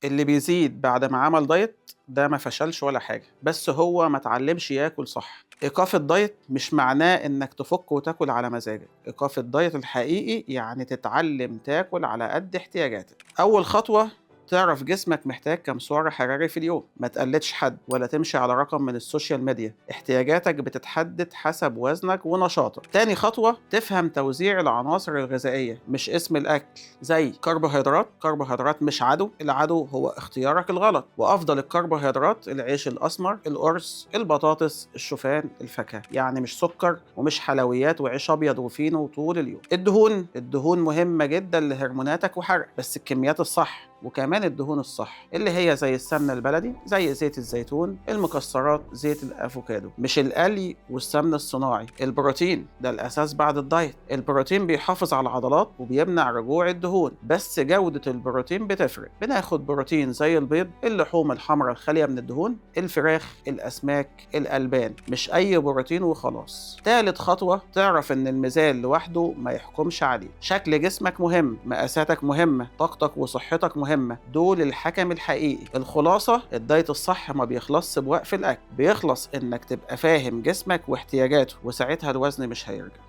اللي بيزيد بعد ما عمل دايت ده ما فشلش ولا حاجة، بس هو ما اتعلمش ياكل صح. إيقاف الدايت مش معناه إنك تفك وتاكل على مزاجك، إيقاف الدايت الحقيقي يعني تتعلم تاكل على قد احتياجاتك. أول خطوة تعرف جسمك محتاج كام سعر حراري في اليوم، ما تقلدش حد ولا تمشي على رقم من السوشيال ميديا، احتياجاتك بتتحدد حسب وزنك ونشاطك. تاني خطوة تفهم توزيع العناصر الغذائية مش اسم الأكل، زي كربوهيدرات مش عدو، العدو هو اختيارك الغلط، وأفضل الكربوهيدرات العيش الأسمر، الأرز، البطاطس، الشوفان، الفاكهة، يعني مش سكر ومش حلويات وعيش أبيض وفينو طول اليوم. الدهون مهمة جدا لهرموناتك وحرق، بس الكميات الصح، وكمان الدهون الصح اللي هي زي السمنة البلدي، زي زيت الزيتون، المكسرات، زيت الأفوكادو، مش القلي والسمن الصناعي. البروتين ده الأساس بعد الدايت، البروتين بيحافظ على العضلات وبيمنع رجوع الدهون، بس جودة البروتين بتفرق. بناخد بروتين زي البيض، اللحوم الحمراء الخالية من الدهون، الفراخ، الأسماك، الألبان، مش أي بروتين وخلاص. تالت خطوة تعرف إن الميزان لوحده ما يحكمش عليه، شكل جسمك مهم، مقاساتك مهمة، طاقتك وصحتك مهمة، دول الحكم الحقيقي. الخلاصة الدايت الصح ما بيخلصش بوقف الأكل، بيخلص إنك تبقى فاهم جسمك واحتياجاته، وساعتها الوزن مش هيرجع.